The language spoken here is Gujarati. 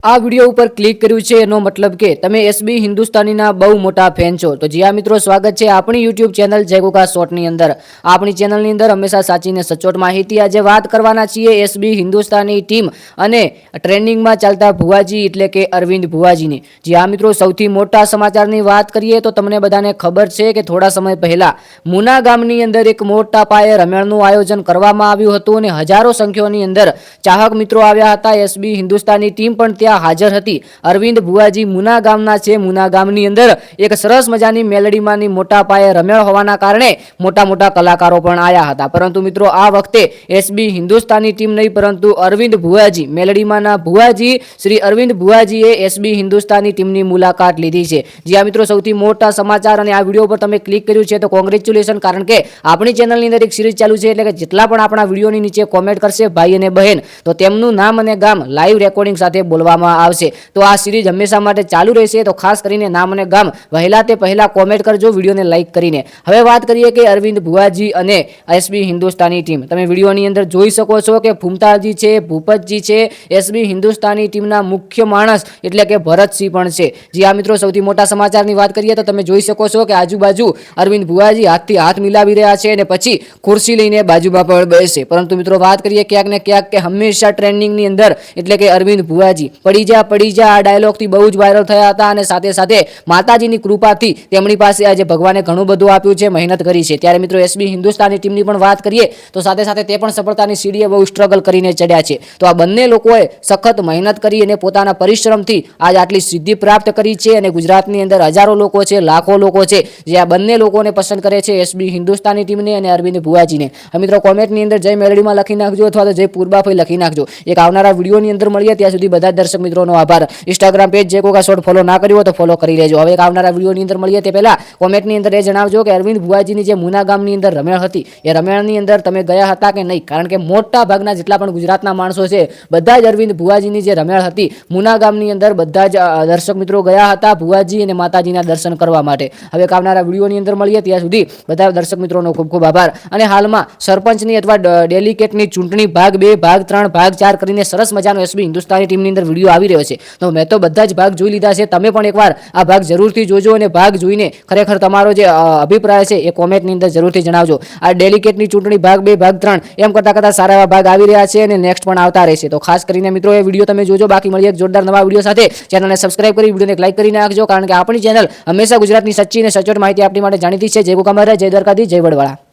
આ વિડીયો ઉપર ક્લિક કર્યું છે એનો મતલબ કે તમે એસબી હિન્દુસ્તાનીના બહુ મોટા ફેન છો। તો જી આ મિત્રો, સ્વાગત છે આપણી યુટ્યુબ ચેનલ જય ગોગા શોર્ટની અંદર। આપણી ચેનલની અંદર હંમેશા સાચી ને સચોટ માહિતી આજે વાત કરવાના છીએ એસબી હિન્દુસ્તાની ટીમ અને ટ્રેન્ડિંગમાં ચાલતા ભુવાજી એટલે કે અરવિંદ ભુવાજીની। જી આ મિત્રો, સૌથી મોટા સમાચારની વાત કરીએ તો તમને બધાને ખબર છે કે થોડા સમય પહેલા મુના ગામની અંદર એક મોટા પાયે રમેણનું આયોજન કરવામાં આવ્યું હતું અને હજારો સંખ્યાની અંદર ચાહક મિત્રો આવ્યા હતા। એસબી હિન્દુસ્તાની ટીમ પણ હાજર હતી। અરવિંદ ભુવાજી મુના ગામના છે। મુના ગામની અંદર એક સરસ મજાની મેલડીમાંની મોટા પાયે રમેળ હોવાના કારણે મોટા મોટા કલાકારો પણ આવ્યા હતા। પરંતુ મિત્રો, આ વખતે એસબી હિન્દુસ્તાની ટીમ નહીં પરંતુ અરવિંદ ભુવાજી, મેલડીમાંના ભુવાજી શ્રી અરવિંદ ભુવાજીએ એસબી હિન્દુસ્તાની ટીમની મુલાકાત લીધી છે। જ્યાં મિત્રો, સૌથી મોટા સમાચાર અને આ વિડીયો પર તમે ક્લિક કર્યું છે તો કોંગ્રેચ્યુલેશન, કારણ કે આપણી ચેનલની અંદર એક સિરીઝ ચાલુ છે, એટલે કે જેટલા પણ આપણા વિડીયોની નીચે કોમેન્ટ કરશે ભાઈ અને બહેન, તો તેમનું નામ અને ગામ લાઈવ રેકોર્ડિંગ સાથે બોલવામાં આવશે। તો આ સિરીઝ હંમેશા માટે ચાલુ રહેશે, તો ખાસ કરીને નામ અને ગામ વહેલા તે પહેલા કોમેન્ટ કરજો વિડીયોને લાઈક કરીને। હવે વાત કરીએ કે અરવિંદ ભુવાજી અને એસબી હિન્દુસ્તાની ટીમ, તમે વિડીયોની અંદર જોઈ શકો છો કે ફૂમતાજી છે, ભૂપતજી છે, એસબી હિન્દુસ્તાની ટીમના મુખ્ય માણસ એટલે કે ભરતસિંહ પણ છે। જી આ મિત્રો, સૌથી મોટા સમાચારની વાત કરીએ તો તમે જોઈ શકો છો કે આજુબાજુ અરવિંદ ભુવાજી હાથથી હાથ મિલાવી રહ્યા છે અને પછી ખુરશી લઈને બાજુમાં પણ બેસે। પરંતુ મિત્રો, વાત કરીએ ક્યાંક ને ક્યાંક કે હંમેશા ટ્રેન્ડિંગની અંદર એટલે કે અરવિંદ ભુવાજી પડી જા આ ડાયલોગથી બહુ જ વાયરલ થયા હતા અને સાથે સાથે માતાજીની કૃપાથી તેમની પાસે આજે ભગવાને ઘણું બધું આપ્યું છે, મહેનત કરી છે। ત્યારે મિત્રો, એસબી હિન્દુસ્તાની ટીમની પણ વાત કરીએ તો સાથે સાથે તે પણ સફળતાની સીડીએ બહુ સ્ટ્રગલ કરીને ચડ્યા છે। તો આ બંને લોકોએ સખત મહેનત કરી અને પોતાના પરિશ્રમથી આજ આટલી સિદ્ધિ પ્રાપ્ત કરી છે અને ગુજરાતની અંદર હજારો લોકો છે, લાખો લોકો છે જે આ બંને લોકોને પસંદ કરે છે, એસબી હિન્દુસ્તાની ટીમને અને અરવિંદ ભુવાજીને। મિત્રો, કોમેન્ટની અંદર જય મેલડીમાં લખી નાખજો અથવા તો જય પૂર્બાભાઈ લખી નાખજો। એક આવનારા વિડીયોની અંદર મળીએ, ત્યાં સુધી બધા દર્શક મિત્રોનો આભાર। ઇન્સ્ટાગ્રામ પેજ જય ગોગા શોર્ટ ફોલો ના કર્યો હોય તો ફોલો કરી લેજો। હવે એક આવનારા વિડીયોની અંદર મળીએ તે પહેલા કોમેન્ટની અંદર એ જણાવજો કે અરવિંદ ભુવાજીની જે મુના ગામની અંદર રમેળ હતી એ રમેળની અંદર તમે ગયા હતા કે નહીં, કારણ કે મોટા ભાગના જેટલા પણ ગુજરાતના માણસો છે બધા જ અરવિંદ ભુવાજીની જે રમેળ હતી મુના ગામની અંદર બધા જ દર્શક મિત્રો ગયા હતા ભુવાજી અને માતાજીના દર્શન કરવા માટે। હવે એક આવનારા વિડીયોની અંદર મળીએ, ત્યાં સુધી બધા દર્શક મિત્રોનો ખૂબ ખૂબ આભાર। અને હાલમાં સરપંચની અથવા ડેલિકેટની ચૂંટણી ભાગ 2, ભાગ 3, ભાગ 4 કરીને સરસ મજાનો એસબી હિન્દુસ્તાની ટીમની અંદર વિડીયો આવી રહ્યો છે। તો મેં તો બધા જ ભાગ જોઈ લીધા છે, તમે પણ એકવાર આ ભાગ જરૂરથી જોજો અને ભાગ જોઈને ખરેખર તમારો જે અભિપ્રાય છે એ કોમેન્ટની અંદર જરૂરથી જણાવજો। આ ડેલિકેટની ચૂંટણી ભાગ 2, ભાગ 3 એમ કરતા સારા એવા ભાગ આવી રહ્યા છે અને નેક્સ્ટ પણ આવતા રહેશે। તો ખાસ કરીને મિત્રો, એ વિડીયો તમે જોજો। બાકી મળીએ એક જોરદાર નવા વિડીયો સાથે। ચેનલને સબસ્ક્રાઇબ કરી વિડીયોને એક લાઈક કરી નાખજો, કારણ કે આપણી ચેનલ હંમેશા ગુજરાતની સચ્ચી અને સચોટ માહિતી આપણી માટે જાણીતી છે। જય ગોગા મહારાજ, જય દ્વારકાધીશ, જય વડવાળા।